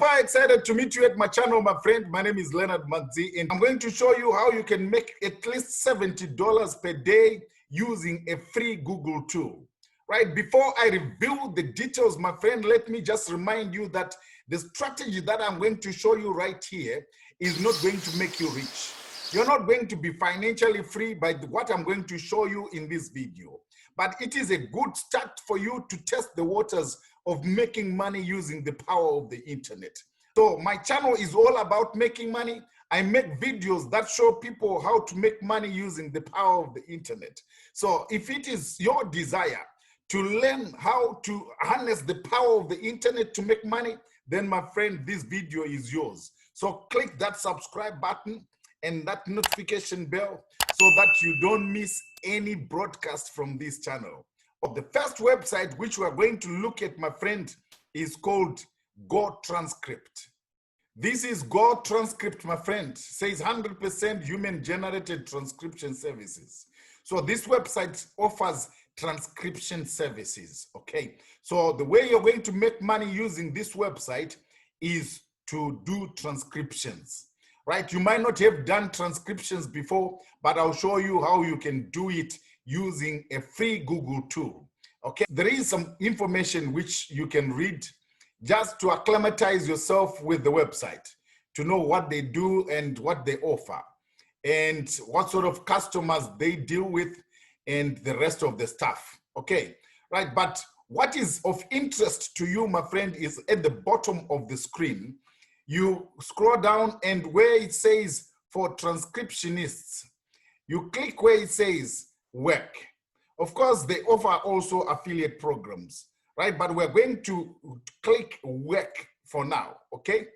Super excited to meet you at my channel, my friend. My name is Leonard Magzi, and I'm going to show you how you can make at least $70 per day using a free Google tool. Right, before I reveal the details, my friend, let me just remind you that the strategy that I'm going to show you right here is not going to make you rich. You're not going to be financially free by what I'm going to show you in this video. But it is a good start for you to test the waters of making money using the power of the internet. So my channel is all about making money. I make videos that show people how to make money using the power of the internet. So if it is your desire to learn how to harness the power of the internet to make money, then my friend, this video is yours. So click that subscribe button and that notification bell so that you don't miss any broadcast from this channel. The first website which we are going to look at, my friend, is called Go Transcript. This is Go Transcript, my friend. It says 100% human generated transcription services. So this website offers transcription services, okay? So the way you're going to make money using this website is to do transcriptions, right? You might not have done transcriptions before, but I'll show you how you can do it using a free Google tool, okay? There is some information which you can read just to acclimatize yourself with the website, to know what they do and what they offer, and what sort of customers they deal with, and the rest of the stuff, okay? Right, but what is of interest to you, my friend, is at the bottom of the screen. You scroll down and where it says for transcriptionists, you click where it says work. Of course, they offer also affiliate programs, right? But we're going to click work for now, okay?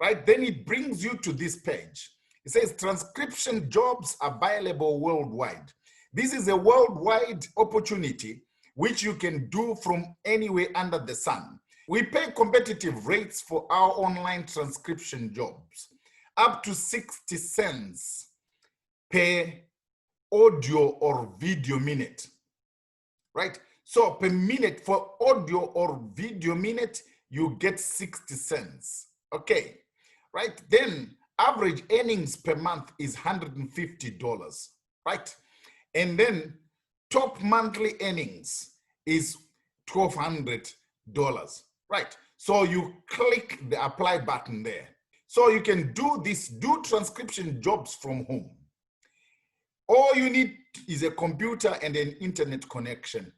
Right, then it brings you to this page. It says transcription jobs available worldwide. This is a worldwide opportunity which you can do from anywhere under the sun. We pay competitive rates for our online transcription jobs, up to 60 cents per audio or video minute, right? So per minute, for audio or video minute, you get 60 cents, okay? Right, then average earnings per month is $150, right? And then top monthly earnings is $1,200, right? So you click the apply button there. So you can do this, do transcription jobs from home. All you need is a computer and an internet connection.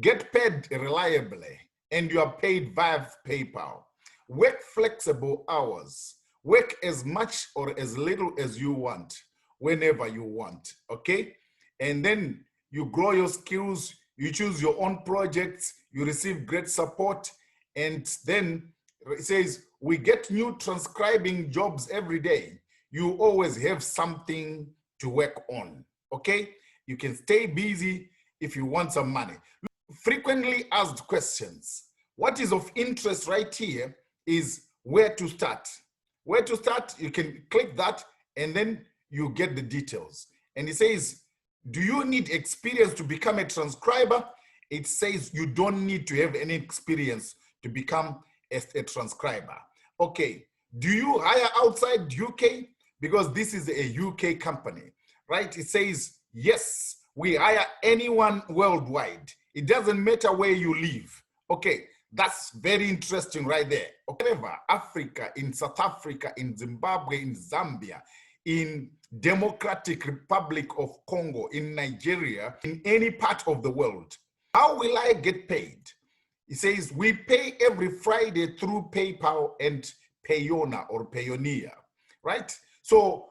Get paid reliably, and you are paid via PayPal. Work flexible hours. Work as much or as little as you want, whenever you want, okay? And then you grow your skills, you choose your own projects, you receive great support, and then it says, we get new transcribing jobs every day. You always have something to work on, okay? You can stay busy if you want some money. Frequently asked questions. What is of interest right here is where to start. Where to start, you can click that and then you get the details. And it says, do you need experience to become a transcriber? It says you don't need to have any experience to become a transcriber. Okay, do you hire outside UK? Because this is a UK company, right? It says, yes, we hire anyone worldwide. It doesn't matter where you live. Okay, that's very interesting right there. Okay, Africa, in South Africa, in Zimbabwe, in Zambia, in Democratic Republic of Congo, in Nigeria, in any part of the world. How will I get paid? It says we pay every Friday through PayPal and Payoneer or Payoneer, right? So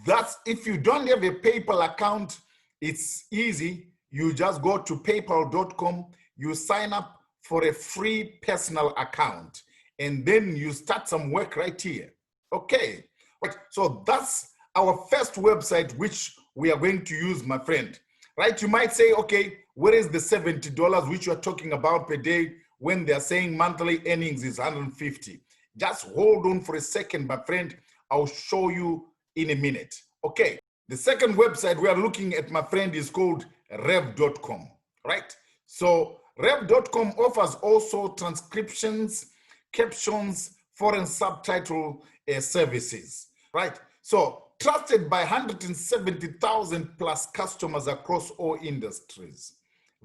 that's, if you don't have a PayPal account, it's easy. You just go to paypal.com, you sign up for a free personal account, and then you start some work right here. Okay, right. So that's our first website which we are going to use, my friend. Right? You might say, okay, where is the $70 which you're talking about per day when they're saying monthly earnings is 150? Just hold on for a second, my friend. I'll show you in a minute. Okay, the second website we are looking at, my friend, is called rev.com, right? So rev.com offers also transcriptions, captions, foreign subtitle services, right? So trusted by 170,000 plus customers across all industries.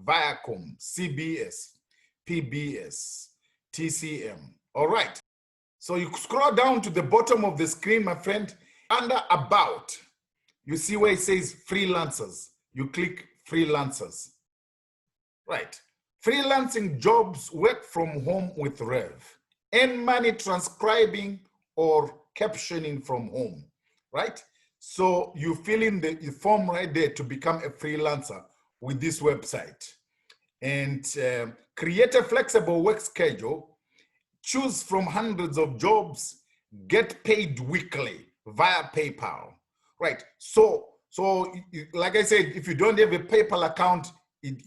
Viacom, CBS, PBS, TCM. All right. So you scroll down to the bottom of the screen, my friend. Under About, you see where it says freelancers. You click freelancers. Right. Freelancing jobs, work from home with Rev. Earn money transcribing or captioning from home. Right. So you fill in the form right there to become a freelancer with this website. And create a flexible work schedule. Choose from hundreds of jobs. Get paid weekly via PayPal. Right. So like I said, if you don't have a PayPal account,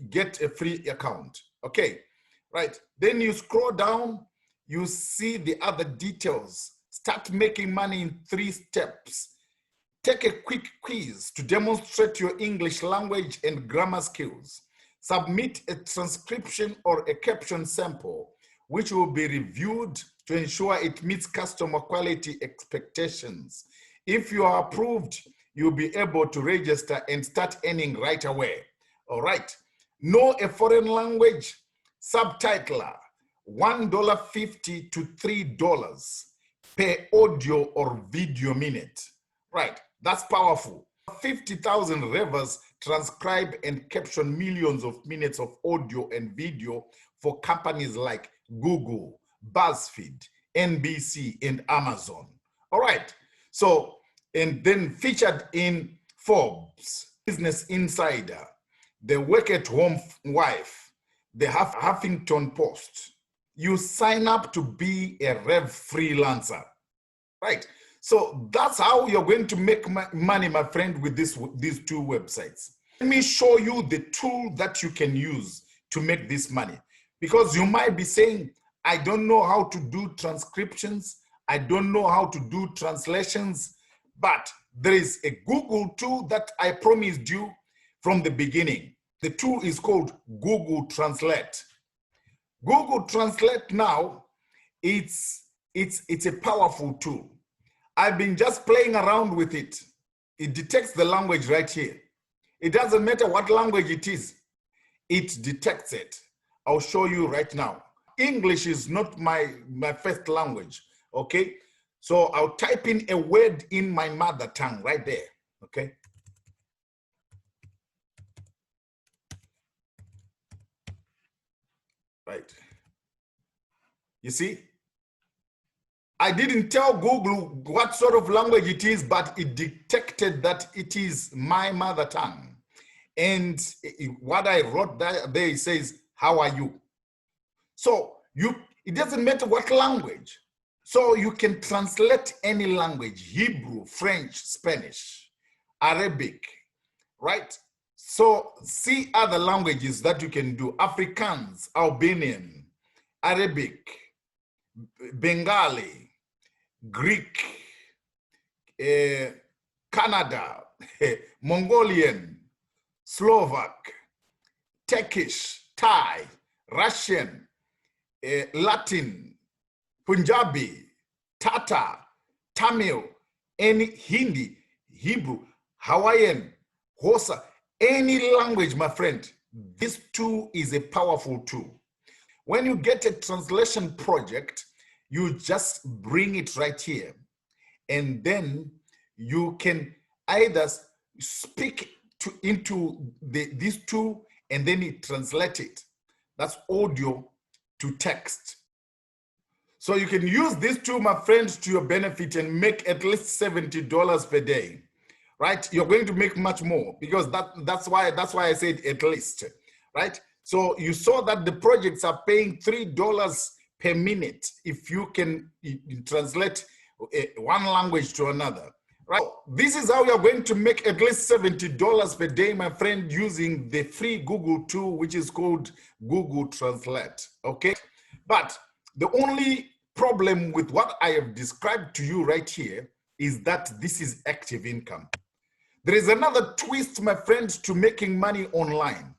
get a free account. Okay, right. Then you scroll down, you see the other details. Start making money in 3 steps. Take a quick quiz to demonstrate your English language and grammar skills. Submit a transcription or a caption sample, which will be reviewed to ensure it meets customer quality expectations. If you are approved, you'll be able to register and start earning right away. All right. Know a foreign language? Subtitler, $1.50 to $3 per audio or video minute. Right, that's powerful. 50,000 revers transcribe and caption millions of minutes of audio and video for companies like Google, BuzzFeed, NBC, and Amazon. All right, so, and then featured in Forbes, Business Insider, the Work at Home Wife, the Huffington Post. You sign up to be a Rev freelancer, right? So that's how you're going to make money, my friend, with these 2 websites. Let me show you the tool that you can use to make this money. Because you might be saying, I don't know how to do transcriptions. I don't know how to do translations. But there is a Google tool that I promised you from the beginning. The tool is called Google Translate. Google Translate now, it's a powerful tool. I've been just playing around with it. It detects the language right here. It doesn't matter what language it is. It detects it. I'll show you right now. English is not my first language, okay? So I'll type in a word in my mother tongue right there, okay? Right. You see? I didn't tell Google what sort of language it is, but it detected that it is my mother tongue. And what I wrote there says, how are you? So it doesn't matter what language. So you can translate any language, Hebrew, French, Spanish, Arabic, right? So see other languages that you can do. Afrikaans, Albanian, Arabic, Bengali, Greek, Canada, Mongolian, Slovak, Turkish, Thai, Russian, Latin, Punjabi, Tatar, Tamil, any Hindi, Hebrew, Hawaiian, Xhosa, any language, my friend. This tool is a powerful tool. When you get a translation project, you just bring it right here. And then you can either speak into this tool and then it translates it. That's audio to text. So you can use this tool, my friends, to your benefit and make at least $70 per day, right? You're going to make much more because that's why I said at least, right? So you saw that the projects are paying $3 per minute if you can translate one language to another, right? This is how you're going to make at least $70 per day, my friend, using the free Google tool, which is called Google Translate, okay? But the only problem with what I have described to you right here is that this is active income. There is another twist, my friends, to making money online.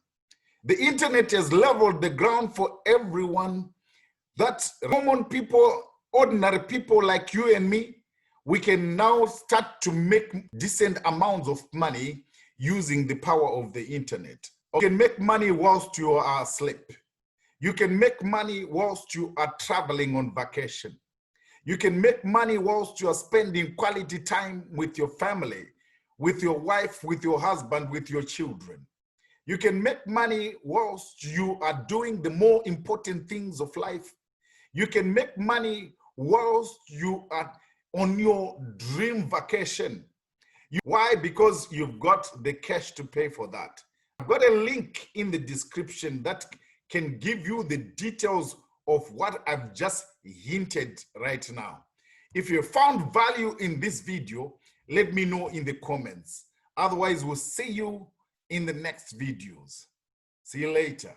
The internet has leveled the ground for everyone. That common people ordinary people like you and me, we can now start to make decent amounts of money using the power of the internet. You can make money whilst you are asleep. You can make money whilst you are traveling on vacation. You can make money whilst you are spending quality time with your family, with your wife, with your husband, with your children. You can make money whilst you are doing the more important things of life. You can make money whilst you are on your dream vacation. Why? Because you've got the cash to pay for that. I've got a link in the description that can give you the details of what I've just hinted right now. If you found value in this video, let me know in the comments. Otherwise, we'll see you in the next videos. See you later.